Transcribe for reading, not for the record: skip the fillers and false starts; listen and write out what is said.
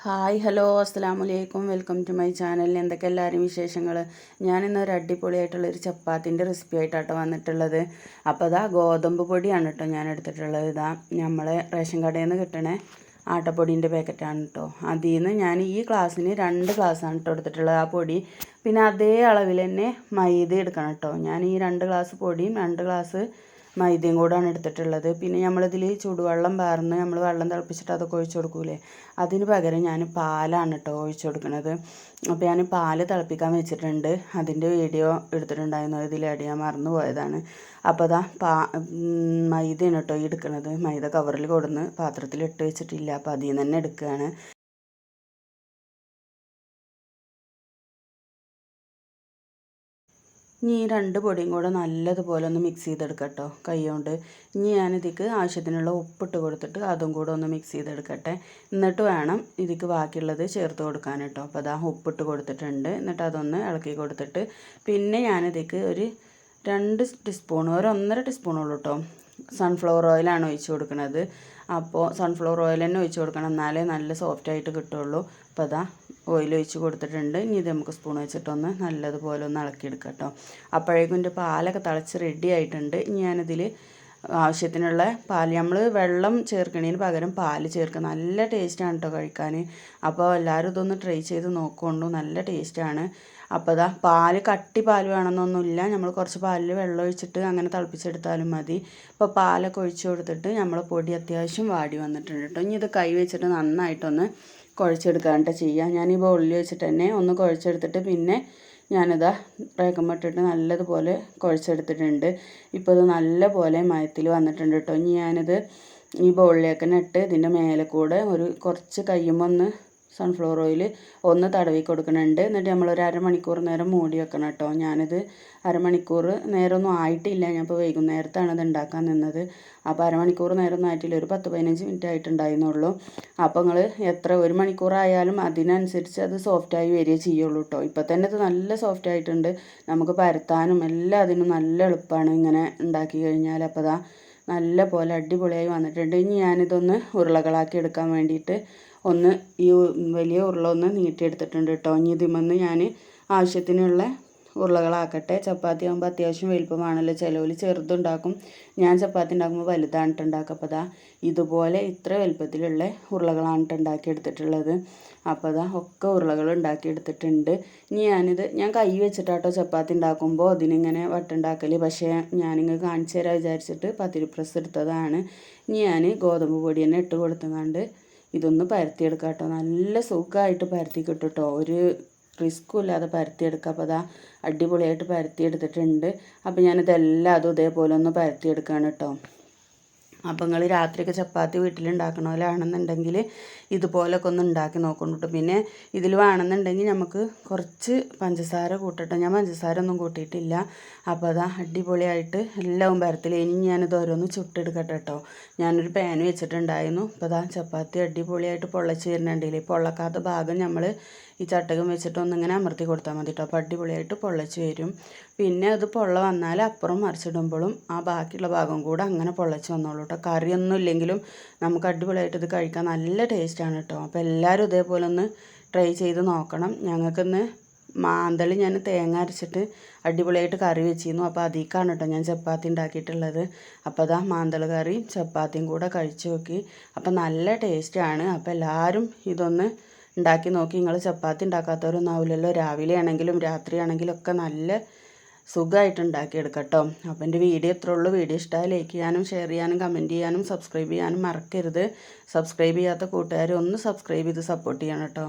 Hi hello അസ്സലാമു അലൈക്കും welcome to my channel. എന്തൊക്കെ എല്ലാവരും വിശേഷങ്ങൾ? ഞാനിന്നൊരു അടിപൊളിയായിട്ടുള്ളൊരു ചപ്പാത്തിൻ്റെ റെസിപ്പി ആയിട്ടാട്ടോ വന്നിട്ടുള്ളത്. അപ്പോൾ ഇതാ ഗോതമ്പ് പൊടിയാണ് കേട്ടോ ഞാൻ എടുത്തിട്ടുള്ളത്. ഇതാ നമ്മളെ റേഷൻ കടയിൽ നിന്ന് കിട്ടണേ ആട്ടപ്പൊടീൻ്റെ പാക്കറ്റാണ് കേട്ടോ. അതിൽ നിന്ന് ഞാൻ ഈ ഗ്ലാസ്സിന് 2 ഗ്ലാസ്സാണ് കേട്ടോ എടുത്തിട്ടുള്ളത് ആ പൊടി. പിന്നെ അതേ അളവിൽ തന്നെ മൈദ എടുക്കണം കേട്ടോ. ഞാൻ ഈ 2 ഗ്ലാസ് പൊടിയും 2 ഗ്ലാസ് മൈദയും കൂടാണ് എടുത്തിട്ടുള്ളത്. പിന്നെ നമ്മളിതിൽ ചൂടുവെള്ളം പാർന്ന് നമ്മൾ വെള്ളം തിളപ്പിച്ചിട്ട് അതൊക്കെ ഒഴിച്ച് കൊടുക്കൂലേ, അതിന് പകരം ഞാൻ പാലാണ് കേട്ടോ ഒഴിച്ച് കൊടുക്കുന്നത്. അപ്പോൾ ഞാൻ പാല് തിളപ്പിക്കാൻ വെച്ചിട്ടുണ്ട്. അതിൻ്റെ വീഡിയോ എടുത്തിട്ടുണ്ടായിരുന്നു, ഇതിൽ ആഡ് ചെയ്യാൻ മറന്നു പോയതാണ്. അപ്പോൾ അതാ മൈദയാണ് കേട്ടോ ഈ എടുക്കുന്നത്. മൈദ കവറിൽ കൊടുന്ന് പാത്രത്തിൽ ഇട്ട് വെച്ചിട്ടില്ല, അപ്പോൾ അതിൽ നിന്ന് തന്നെ എടുക്കുകയാണ്. ഇനി ഈ 2 പൊടിയും കൂടെ നല്ലതുപോലെ ഒന്ന് മിക്സ് ചെയ്തെടുക്കാം കേട്ടോ കൈ കൊണ്ട്. ഇനി ഞാനിതിക്ക് ആവശ്യത്തിനുള്ള ഉപ്പിട്ട് കൊടുത്തിട്ട് അതും കൂടെ ഒന്ന് മിക്സ് ചെയ്തെടുക്കട്ടെ. എന്നിട്ട് വേണം ഇതിക്ക് ബാക്കിയുള്ളത് ചേർത്ത് കൊടുക്കാൻ കേട്ടോ. അപ്പോൾ അതാ ഉപ്പിട്ട് കൊടുത്തിട്ടുണ്ട്. എന്നിട്ട് അതൊന്ന് ഇളക്കി കൊടുത്തിട്ട് പിന്നെ ഞാനിതിക്ക് ഒരു 2 ടീസ്പൂൺ, ഒരു 1.5 ടീസ്പൂണുള്ളൂ കേട്ടോ സൺഫ്ലവർ ഓയിലാണ് ഒഴിച്ച് കൊടുക്കുന്നത്. അപ്പോൾ സൺഫ്ലവർ ഓയിൽ തന്നെ ഒഴിച്ച് കൊടുക്കണം, എന്നാലേ നല്ല സോഫ്റ്റായിട്ട് കിട്ടുള്ളൂ. അപ്പോൾ അതാ ഓയിൽ ഒഴിച്ച് കൊടുത്തിട്ടുണ്ട്. ഇനി ഇത് നമുക്ക് സ്പൂൺ വെച്ചിട്ടൊന്ന് നല്ലതുപോലെ ഒന്ന് ഇളക്കിയെടുക്കാം കേട്ടോ. അപ്പോഴേക്കും എൻ്റെ പാലൊക്കെ തിളച്ച് റെഡി ആയിട്ടുണ്ട്. ഇനി ഞാനിതിൽ ആവശ്യത്തിനുള്ള പാൽ, നമ്മൾ വെള്ളം ചേർക്കണതിന് പകരം പാൽ ചേർക്കുക. നല്ല ടേസ്റ്റാണ് കേട്ടോ കഴിക്കാൻ. അപ്പോൾ എല്ലാവരും ഇതൊന്ന് ട്രൈ ചെയ്ത് നോക്കുകൊണ്ടു, നല്ല ടേസ്റ്റാണ്. അപ്പോൾ ഇതാ കട്ടി പാൽ വേണമെന്നൊന്നുമില്ല, നമ്മൾ കുറച്ച് പാലിൽ വെള്ളം ഒഴിച്ചിട്ട് അങ്ങനെ തിളപ്പിച്ചെടുത്താലും മതി. അപ്പോൾ പാലൊക്കെ ഒഴിച്ച് കൊടുത്തിട്ട് നമ്മൾ പൊടി അത്യാവശ്യം വാടി വന്നിട്ടുണ്ട് കേട്ടോ. ഇനി ഇത് കൈ വെച്ചിട്ട് നന്നായിട്ടൊന്ന് കുഴച്ചെടുക്കാനായിട്ട് ചെയ്യുക. ഞാൻ ഈ ബൗളിൽ വെച്ചിട്ട് തന്നെ ഒന്ന് കുഴച്ചെടുത്തിട്ട് പിന്നെ ഞാനിതാ റേക്കമ്പട്ടിട്ട് നല്ലതുപോലെ കുഴച്ചെടുത്തിട്ടുണ്ട്. ഇപ്പോൾ ഇത് നല്ലപോലെ മയത്തിൽ വന്നിട്ടുണ്ട് കേട്ടോ. ഇനി ഞാനിത് ഈ ബൗളിലേക്ക് തന്നെ ഇട്ട് ഇതിൻ്റെ മേലെ കൂടെ ഒരു കുറച്ച് കയ്യുമ്പോൾ ഒന്ന് സൺഫ്ലവർ ഓയിൽ ഒന്ന് തടവി കൊടുക്കുന്നുണ്ട്. എന്നിട്ട് നമ്മളൊരു അരമണിക്കൂർ നേരം മൂടി വെക്കണം കേട്ടോ. ഞാനിത് അരമണിക്കൂർ നേരമൊന്നും ആയിട്ടില്ല, ഞാനിപ്പോൾ വൈകുന്നേരത്താണ് ഇത് ഉണ്ടാക്കാൻ നിന്നത്. അപ്പോൾ അരമണിക്കൂർ നേരമൊന്നും ആയിട്ടില്ല, ഒരു 10-15 മിനിറ്റ് ആയിട്ടുണ്ടായിരുന്നുള്ളൂ. അപ്പോൾ നിങ്ങൾ എത്ര 1 മണിക്കൂറായാലും അതിനനുസരിച്ച് അത് സോഫ്റ്റായി വരികയേ ചെയ്യുള്ളൂ കേട്ടോ. ഇപ്പോൾ തന്നെ ഇത് നല്ല സോഫ്റ്റ് ആയിട്ടുണ്ട്, നമുക്ക് പരത്താനും എല്ലാം അതിനും നല്ല എളുപ്പമാണ് ഇങ്ങനെ ഉണ്ടാക്കി കഴിഞ്ഞാൽ. അപ്പോൾ അതാ നല്ല പോലെ അടിപൊളിയായി വന്നിട്ടുണ്ട്. ഇനി ഞാനിതൊന്ന് ഉരുളകളാക്കി എടുക്കാൻ വേണ്ടിയിട്ട് ഒന്ന് ഈ വലിയ ഉരുള ഒന്ന് നീട്ടിയെടുത്തിട്ടുണ്ട് കേട്ടോ. ഇനി ഇതിമെന്ന് ഞാൻ ആവശ്യത്തിനുള്ള ഉരുളകളാക്കട്ടെ. ചപ്പാത്തി ആകുമ്പോൾ അത്യാവശ്യം വലുപ്പമാണല്ലോ, ചിലവിൽ ചെറുതുണ്ടാക്കും, ഞാൻ ചപ്പാത്തി ഉണ്ടാക്കുമ്പോൾ വലുതാണ് ഉണ്ടാക്കുക. അപ്പോൾ അതാ ഇതുപോലെ ഇത്ര വലുപ്പത്തിലുള്ള ഉരുളകളാണ് ഉണ്ടാക്കിയെടുത്തിട്ടുള്ളത്. അപ്പോൾ അതാ ഒക്കെ ഉരുളകൾ ഉണ്ടാക്കിയെടുത്തിട്ടുണ്ട്. ഇനി ഞാൻ കൈ വെച്ചിട്ടാട്ടോ ചപ്പാത്തി ഉണ്ടാക്കുമ്പോൾ അതിനിങ്ങനെ വട്ടുണ്ടാക്കൽ, പക്ഷേ ഞാനിങ്ങനെ കാണിച്ചു തരാൻ വിചാരിച്ചിട്ട് പത്തിരി പ്രസ് എടുത്തതാണ്. ഇനി ഞാൻ ഗോതമ്പ് പൊടി തന്നെ ഇട്ട് കൊടുത്തുകൊണ്ട് ഇതൊന്ന് പരത്തിയെടുക്കാം കേട്ടോ. നല്ല സുഖമായിട്ട് പരത്തി കിട്ടും കേട്ടോ, ഒരു റിസ്ക്കും ഇല്ലാതെ പരത്തിയെടുക്കുക. അപ്പോൾ അതാ അടിപൊളിയായിട്ട് പരത്തിയെടുത്തിട്ടുണ്ട്. അപ്പോൾ ഞാനിതെല്ലാം അതും ഇതേപോലെ ഒന്ന് പരത്തിയെടുക്കുകയാണ് കേട്ടോ. അപ്പോൾ നിങ്ങൾ രാത്രിയൊക്കെ ചപ്പാത്തി വീട്ടിലുണ്ടാക്കണമല്ലാണെന്നുണ്ടെങ്കിൽ ഇതുപോലൊക്കെ ഒന്ന് ഉണ്ടാക്കി നോക്കണം. പിന്നെ ഇതിൽ വേണമെന്നുണ്ടെങ്കിൽ നമുക്ക് കുറച്ച് പഞ്ചസാര കൂട്ടട്ടെ, ഞാൻ പഞ്ചസാര ഒന്നും കൂട്ടിയിട്ടില്ല. അപ്പോൾ അതാ അടിപൊളിയായിട്ട് എല്ലാം പരത്തിൽ. ഇനി ഞാനിത് ഓരോന്ന് ചുട്ടെടുക്കട്ടെ കേട്ടോ. ഞാനൊരു പാൻ വെച്ചിട്ടുണ്ടായിരുന്നു. അപ്പോൾ അതാ ചപ്പാത്തി അടിപൊളിയായിട്ട് പൊള്ളച്ച് വരുന്നുണ്ടെങ്കിൽ പൊള്ളക്കാത്ത ഭാഗം നമ്മൾ ഈ ചട്ടകം വെച്ചിട്ട് ഒന്നിങ്ങനെ അമർത്തി കൊടുത്താൽ മതി കേട്ടോ. അപ്പോൾ അടിപൊളിയായിട്ട് പൊള്ളച്ച് വരും. പിന്നെ അത് പൊള്ള വന്നാൽ അപ്പുറം മറിച്ചിടുമ്പോഴും ആ ബാക്കിയുള്ള ഭാഗം കൂടെ അങ്ങനെ പൊള്ളച്ച് വന്നോളൂ കേട്ടോ. കറിയൊന്നും ഇല്ലെങ്കിലും നമുക്ക് അടിപൊളിയായിട്ട് ഇത് കഴിക്കാൻ നല്ല ടേസ്റ്റാണ് കേട്ടോ. അപ്പോൾ എല്ലാവരും ഇതേപോലെ ഒന്ന് ട്രൈ ചെയ്ത് നോക്കണം. ഞങ്ങൾക്കിന്ന് മാന്തളി ഞാൻ തേങ്ങ അരച്ചിട്ട് അടിപൊളിയായിട്ട് കറി വെച്ചിരുന്നു. അപ്പോൾ അതിലേക്കാണ് കേട്ടോ ഞാൻ ചപ്പാത്തി ഉണ്ടാക്കിയിട്ടുള്ളത്. അപ്പോൾ അതാ മാന്തള കറിയും ചപ്പാത്തിയും കൂടെ കഴിച്ച് നോക്കി, അപ്പോൾ നല്ല ടേസ്റ്റാണ്. അപ്പോൾ എല്ലാവരും ഇതൊന്ന് ഉണ്ടാക്കി നോക്കി. നിങ്ങൾ ചപ്പാത്തി ഉണ്ടാക്കാത്തവരൊന്നും ആവില്ലല്ലോ, രാവിലെ ആണെങ്കിലും രാത്രി ആണെങ്കിലും ഒക്കെ നല്ല സുഖമായിട്ട് ഉണ്ടാക്കിയെടുക്കാം കേട്ടോ. അപ്പോൾ എൻ്റെ വീഡിയോ ഇത്രേ ഉള്ളൂ. വീഡിയോ ഇഷ്ടമായി ലൈക്ക് ചെയ്യാനും ഷെയർ ചെയ്യാനും കമൻറ്റ് ചെയ്യാനും സബ്സ്ക്രൈബ് ചെയ്യാനും മറക്കരുത്. സബ്സ്ക്രൈബ് ചെയ്യാത്ത കൂട്ടുകാർ ഒന്ന് സബ്സ്ക്രൈബ് ചെയ്ത് സപ്പോർട്ട് ചെയ്യണം കേട്ടോ.